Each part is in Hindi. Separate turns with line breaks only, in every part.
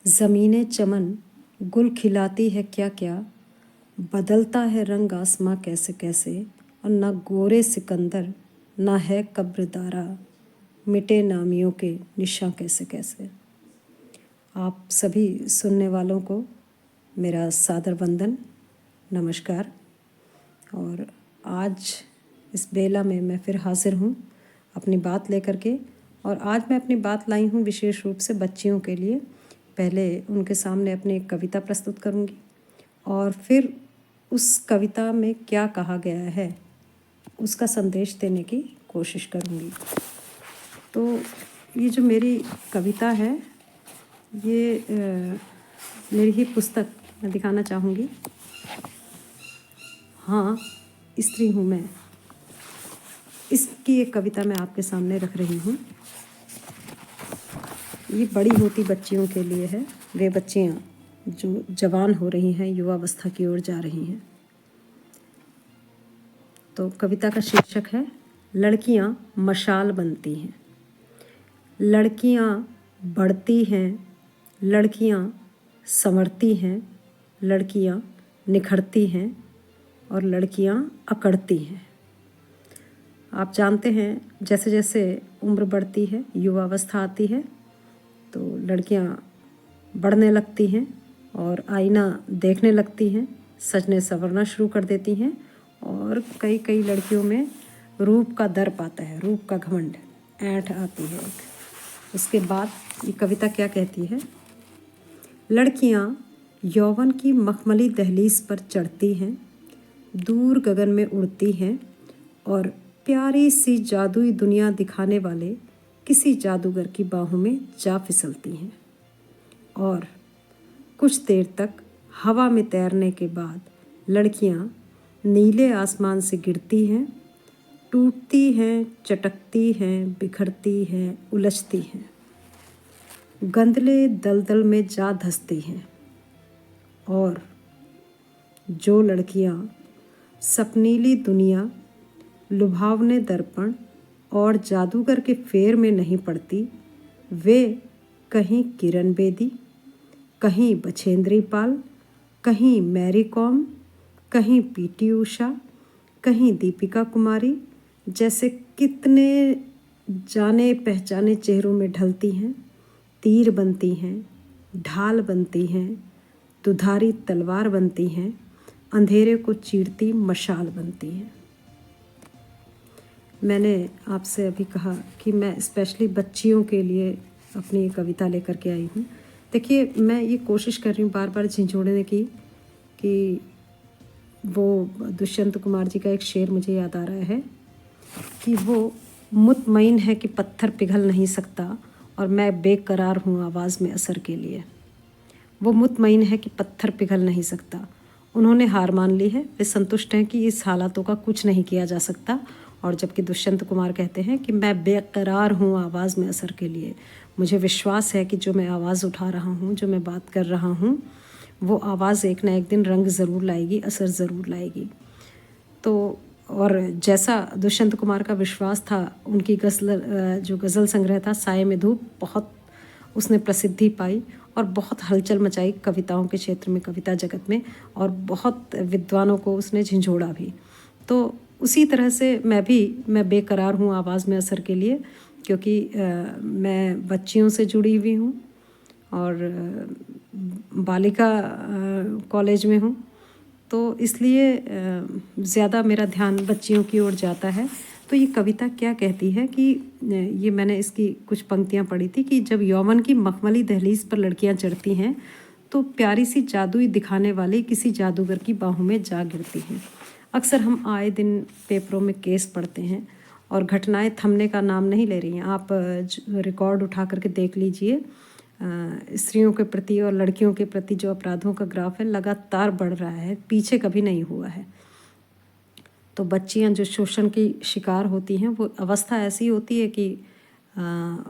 ज़मीने चमन गुल खिलाती है क्या क्या, बदलता है रंग आसमां कैसे कैसे। और ना गोरे सिकंदर ना है कब्रदारा, मिटे नामियों के निशां कैसे कैसे। आप सभी सुनने वालों को मेरा सादर वंदन, नमस्कार। और आज इस बेला में मैं फिर हाजिर हूँ अपनी बात लेकर के। और आज मैं अपनी बात लाई हूँ विशेष रूप से बच्चियों के लिए। पहले उनके सामने अपनी एक कविता प्रस्तुत करूँगी और फिर उस कविता में क्या कहा गया है उसका संदेश देने की कोशिश करूँगी। तो ये जो मेरी कविता है ये मेरी ही पुस्तक मैं दिखाना चाहूँगी। हाँ, स्त्री हूँ मैं, इसकी एक कविता मैं आपके सामने रख रही हूँ। ये बड़ी होती बच्चियों के लिए है, वे बच्चियाँ जो जवान हो रही हैं, युवावस्था की ओर जा रही हैं। तो कविता का शीर्षक है लड़कियाँ मशाल बनती हैं। लड़कियाँ बढ़ती हैं, लड़कियाँ संवरती हैं, लड़कियाँ निखरती हैं और लड़कियाँ अकड़ती हैं। आप जानते हैं जैसे जैसे उम्र बढ़ती है, युवावस्था आती है, तो लड़कियां बढ़ने लगती हैं और आईना देखने लगती हैं, सजने संवरना शुरू कर देती हैं। और कई कई लड़कियों में रूप का दर्प आता है, रूप का घमंड, ऐंठ आती है। उसके बाद ये कविता क्या कहती है। लड़कियां यौवन की मखमली दहलीज पर चढ़ती हैं, दूर गगन में उड़ती हैं और प्यारी सी जादुई दुनिया दिखाने वाले किसी जादूगर की बाहों में जा फिसलती हैं। और कुछ देर तक हवा में तैरने के बाद लड़कियां नीले आसमान से गिरती हैं, टूटती हैं, चटकती हैं, बिखरती हैं, उलझती हैं, गंदले दलदल में जा धंसती हैं। और जो लड़कियां सपनीली दुनिया, लुभावने दर्पण और जादूगर के फेर में नहीं पड़ती, वे कहीं किरण बेदी, कहीं बछेंद्री पाल, कहीं मैरी कॉम, कहीं पीटी उषा, कहीं दीपिका कुमारी जैसे कितने जाने पहचाने चेहरों में ढलती हैं, तीर बनती हैं, ढाल बनती हैं, दुधारी तलवार बनती हैं, अंधेरे को चीरती मशाल बनती हैं। मैंने आपसे अभी कहा कि मैं स्पेशली बच्चियों के लिए अपनी कविता लेकर के आई हूँ। देखिए, मैं ये कोशिश कर रही हूँ बार बार झिझोड़ने की कि वो दुष्यंत कुमार जी का एक शेर मुझे याद आ रहा है कि वो मुतमईन है कि पत्थर पिघल नहीं सकता और मैं बेकरार हूँ आवाज़ में असर के लिए। वो मुतमईन है कि पत्थर पिघल नहीं सकता, उन्होंने हार मान ली है, वे संतुष्ट हैं कि इस हालातों का कुछ नहीं किया जा सकता। और जबकि दुष्यंत कुमार कहते हैं कि मैं बेकरार हूँ आवाज़ में असर के लिए, मुझे विश्वास है कि जो मैं आवाज़ उठा रहा हूँ, जो मैं बात कर रहा हूँ, वो आवाज़ एक ना एक दिन रंग ज़रूर लाएगी, असर ज़रूर लाएगी। तो और जैसा दुष्यंत कुमार का विश्वास था, उनकी जो गज़ल संग्रह था साये में धूप, बहुत उसने प्रसिद्धि पाई और बहुत हलचल मचाई कविताओं के क्षेत्र में, कविता जगत में, और बहुत विद्वानों को उसने झिझोड़ा भी। तो उसी तरह से मैं बेकरार हूँ आवाज़ में असर के लिए, क्योंकि मैं बच्चियों से जुड़ी हुई हूँ और बालिका कॉलेज में हूँ, तो इसलिए ज़्यादा मेरा ध्यान बच्चियों की ओर जाता है। तो ये कविता क्या कहती है कि ये मैंने इसकी कुछ पंक्तियाँ पढ़ी थी कि जब यौवन की मखमली दहलीज पर लड़कियाँ चढ़ती हैं तो प्यारी सी जादुई दिखाने वाले किसी जादूगर की बाहों में जा गिरती हैं। अक्सर हम आए दिन पेपरों में केस पढ़ते हैं और घटनाएं थमने का नाम नहीं ले रही हैं। आप रिकॉर्ड उठा करके देख लीजिए, स्त्रियों के प्रति और लड़कियों के प्रति जो अपराधों का ग्राफ है लगातार बढ़ रहा है, पीछे कभी नहीं हुआ है। तो बच्चियां जो शोषण की शिकार होती हैं, वो अवस्था ऐसी होती है कि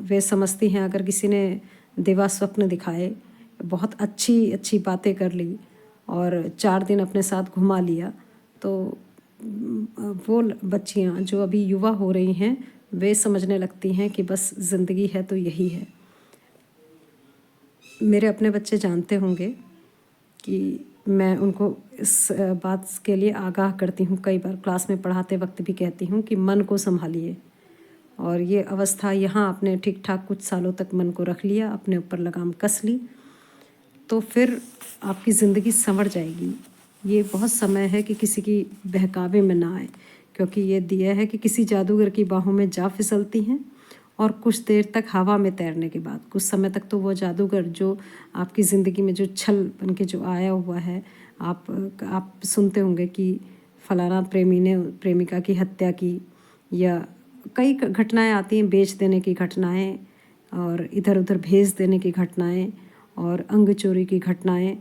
वे समझती हैं अगर किसी ने दिवा स्वप्न दिखाए, बहुत अच्छी अच्छी बातें कर ली और 4 दिन अपने साथ घुमा लिया, तो वो बच्चियां जो अभी युवा हो रही हैं, वे समझने लगती हैं कि बस ज़िंदगी है तो यही है। मेरे अपने बच्चे जानते होंगे कि मैं उनको इस बात के लिए आगाह करती हूँ, कई बार क्लास में पढ़ाते वक्त भी कहती हूँ कि मन को संभालिए। और ये अवस्था यहाँ आपने ठीक ठाक कुछ सालों तक मन को रख लिया, अपने ऊपर लगाम कस ली, तो फिर आपकी ज़िंदगी संवर जाएगी। ये बहुत समय है कि किसी की बहकावे में ना आए, क्योंकि ये दिया है कि किसी जादूगर की बाहों में जा फिसलती हैं और कुछ देर तक हवा में तैरने के बाद, कुछ समय तक तो वो जादूगर जो आपकी ज़िंदगी में जो छल बन के जो आया हुआ है, आप सुनते होंगे कि फलाना प्रेमी ने प्रेमिका की हत्या की, या कई घटनाएं आती हैं, बेच देने की घटनाएं और इधर उधर भेज देने की घटनाएं और अंग चोरी की घटनाएं,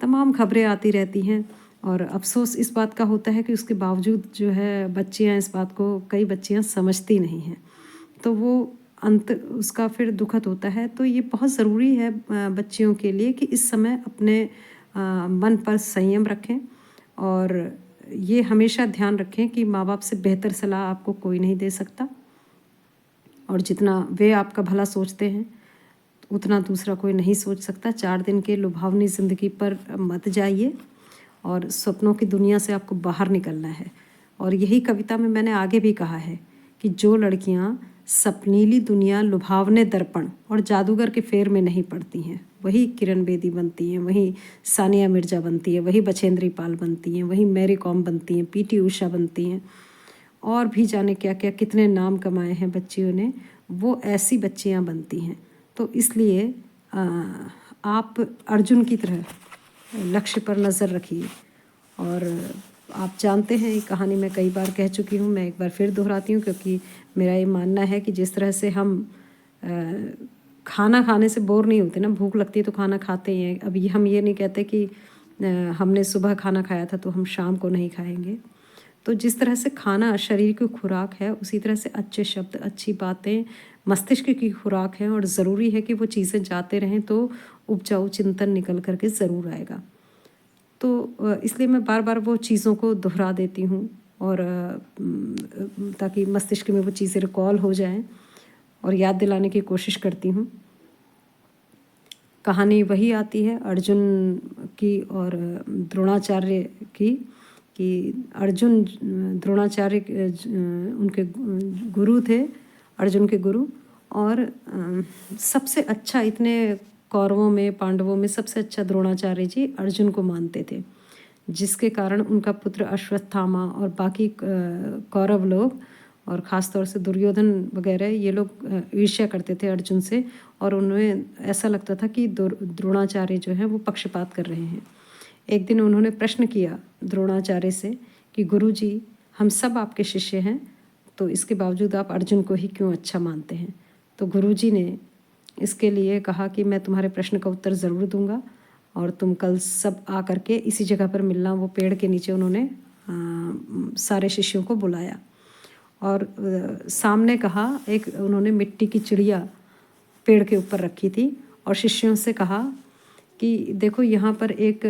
तमाम खबरें आती रहती हैं। और अफसोस इस बात का होता है कि उसके बावजूद जो है बच्चियां इस बात को, कई बच्चियां समझती नहीं हैं, तो वो अंत उसका फिर दुखद होता है। तो ये बहुत ज़रूरी है बच्चियों के लिए कि इस समय अपने मन पर संयम रखें और ये हमेशा ध्यान रखें कि माँ बाप से बेहतर सलाह आपको कोई नहीं दे सकता, और जितना वे आपका भला सोचते हैं उतना दूसरा कोई नहीं सोच सकता। 4 दिन के लुभावनी ज़िंदगी पर मत जाइए और सपनों की दुनिया से आपको बाहर निकलना है। और यही कविता में मैंने आगे भी कहा है कि जो लड़कियां सपनीली दुनिया, लुभावने दर्पण और जादूगर के फेर में नहीं पड़ती हैं, वही किरण बेदी बनती हैं, वही सानिया मिर्ज़ा बनती है, वही बछेंद्री पाल बनती हैं, वही मैरी कॉम बनती हैं, पीटी उषा बनती हैं, और भी जाने क्या क्या कितने नाम कमाए हैं बच्चियों ने, वो ऐसी बच्चियां बनती हैं। तो इसलिए आप अर्जुन की तरह लक्ष्य पर नज़र रखिए। और आप जानते हैं, ये कहानी मैं कई बार कह चुकी हूँ, मैं एक बार फिर दोहराती हूँ, क्योंकि मेरा ये मानना है कि जिस तरह से हम खाना खाने से बोर नहीं होते ना, भूख लगती है तो खाना खाते ही हैं। अभी हम ये नहीं कहते कि हमने सुबह खाना खाया था तो हम शाम को नहीं खाएंगे। तो जिस तरह से खाना शरीर की खुराक है, उसी तरह से अच्छे शब्द, अच्छी बातें मस्तिष्क की खुराक है, और ज़रूरी है कि वो चीज़ें जाते रहें तो उपजाऊ चिंतन निकल करके ज़रूर आएगा। तो इसलिए मैं बार बार वो चीज़ों को दोहरा देती हूँ, और ताकि मस्तिष्क में वो चीज़ें रिकॉल हो जाएं और याद दिलाने की कोशिश करती हूँ। कहानी वही आती है अर्जुन की और द्रोणाचार्य की, कि अर्जुन द्रोणाचार्य उनके गुरु थे, अर्जुन के गुरु, और सबसे अच्छा, इतने कौरवों में, पांडवों में सबसे अच्छा द्रोणाचार्य जी अर्जुन को मानते थे, जिसके कारण उनका पुत्र अश्वत्थामा और बाकी कौरव लोग और ख़ास तौर से दुर्योधन वगैरह, ये लोग ईर्ष्या करते थे अर्जुन से, और उन्हें ऐसा लगता था कि द्रोणाचार्य जो है वो पक्षपात कर रहे हैं। एक दिन उन्होंने प्रश्न किया द्रोणाचार्य से कि गुरुजी, हम सब आपके शिष्य हैं, तो इसके बावजूद आप अर्जुन को ही क्यों अच्छा मानते हैं? तो गुरुजी ने इसके लिए कहा कि मैं तुम्हारे प्रश्न का उत्तर ज़रूर दूंगा, और तुम कल सब आ करके इसी जगह पर मिलना। वो पेड़ के नीचे उन्होंने सारे शिष्यों को बुलाया, और सामने कहा, एक उन्होंने मिट्टी की चिड़िया पेड़ के ऊपर रखी थी, और शिष्यों से कहा कि देखो यहाँ पर एक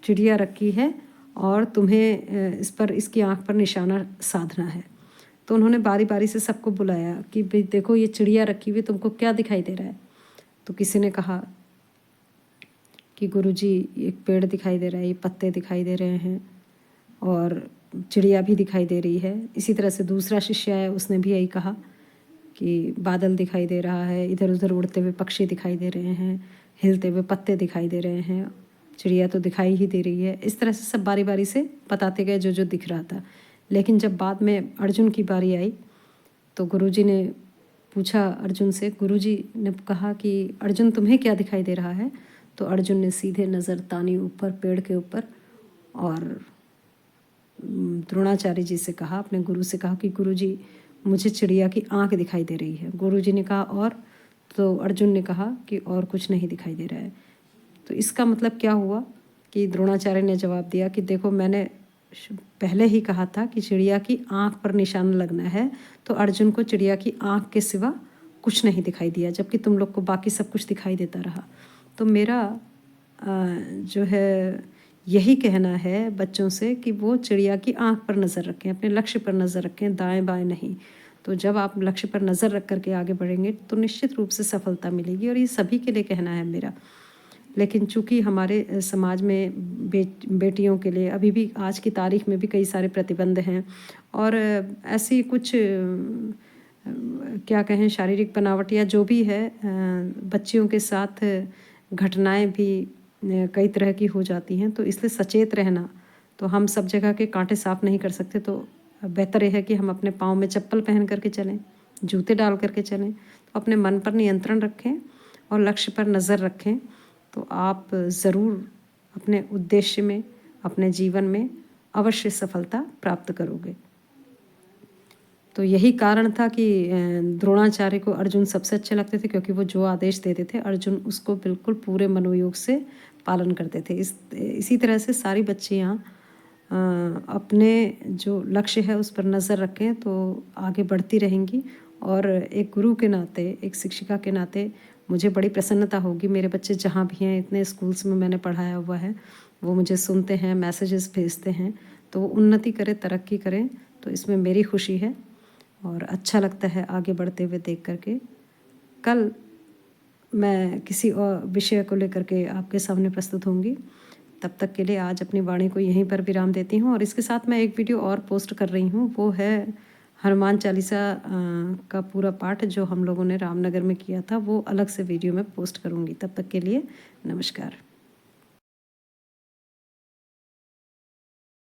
चिड़िया रखी है और तुम्हें इस पर, इसकी आँख पर निशाना साधना है। तो उन्होंने बारी बारी से सबको बुलाया कि भाई देखो ये चिड़िया रखी हुई, तुमको क्या दिखाई दे रहा है? तो किसी ने कहा कि गुरुजी, एक पेड़ दिखाई दे रहा है, ये पत्ते दिखाई दे रहे हैं और चिड़िया भी दिखाई दे रही है। इसी तरह से दूसरा शिष्य है, उसने भी यही कहा कि बादल दिखाई दे रहा है, इधर उधर उड़ते हुए पक्षी दिखाई दे रहे हैं, हिलते हुए पत्ते दिखाई दे रहे हैं, चिड़िया तो दिखाई ही दे रही है। इस तरह से सब बारी बारी से बताते गए जो जो दिख रहा था। लेकिन जब बाद में अर्जुन की बारी आई तो गुरुजी ने पूछा अर्जुन से, गुरुजी ने कहा कि अर्जुन तुम्हें क्या दिखाई दे रहा है? तो अर्जुन ने सीधे नज़र तानी ऊपर पेड़ के ऊपर, और द्रोणाचार्य जी से कहा, अपने गुरु से कहा कि गुरुजी, मुझे चिड़िया की आँख दिखाई दे रही है। गुरुजी ने कहा और? तो अर्जुन ने कहा कि और कुछ नहीं दिखाई दे रहा है। तो इसका मतलब क्या हुआ कि द्रोणाचार्य ने जवाब दिया कि देखो, मैंने पहले ही कहा था कि चिड़िया की आँख पर निशान लगना है, तो अर्जुन को चिड़िया की आँख के सिवा कुछ नहीं दिखाई दिया, जबकि तुम लोग को बाकी सब कुछ दिखाई देता रहा। तो मेरा जो है यही कहना है बच्चों से कि वो चिड़िया की आँख पर नज़र रखें, अपने लक्ष्य पर नज़र रखें, दाएं बाएं नहीं। तो जब आप लक्ष्य पर नज़र रख कर के आगे बढ़ेंगे तो निश्चित रूप से सफलता मिलेगी, और ये सभी के लिए कहना है मेरा। लेकिन चूँकि हमारे समाज में बेटियों के लिए अभी भी आज की तारीख में भी कई सारे प्रतिबंध हैं, और ऐसी कुछ क्या कहें शारीरिक बनावट या जो भी है, बच्चियों के साथ घटनाएं भी कई तरह की हो जाती हैं। तो इसलिए सचेत रहना, तो हम सब जगह के कांटे साफ नहीं कर सकते, तो बेहतर है कि हम अपने पाँव में चप्पल पहन करके चलें, जूते डाल करके चलें। तो अपने मन पर नियंत्रण रखें और लक्ष्य पर नज़र रखें, तो आप ज़रूर अपने उद्देश्य में, अपने जीवन में अवश्य सफलता प्राप्त करोगे। तो यही कारण था कि द्रोणाचार्य को अर्जुन सबसे अच्छे लगते थे, क्योंकि वो जो आदेश देते थे अर्जुन उसको बिल्कुल पूरे मनोयोग से पालन करते थे। इसी तरह से सारी बच्चियाँ अपने जो लक्ष्य है उस पर नज़र रखें तो आगे बढ़ती रहेंगी। और एक गुरु के नाते, एक शिक्षिका के नाते मुझे बड़ी प्रसन्नता होगी, मेरे बच्चे जहाँ भी हैं, इतने स्कूल्स में मैंने पढ़ाया हुआ है, वो मुझे सुनते हैं, मैसेजेस भेजते हैं, तो वो उन्नति करें, तरक्की करें, तो इसमें मेरी खुशी है और अच्छा लगता है आगे बढ़ते हुए देख करके। कल मैं किसी और विषय को लेकर के आपके सामने प्रस्तुत होंगी। तब तक के लिए आज अपनी वाणी को यहीं पर विराम देती हूँ, और इसके साथ मैं एक वीडियो और पोस्ट कर रही हूँ, वो है हनुमान चालीसा का पूरा पाठ जो हम लोगों ने रामनगर में किया था, वो अलग से वीडियो में पोस्ट करूँगी। तब तक के लिए नमस्कार।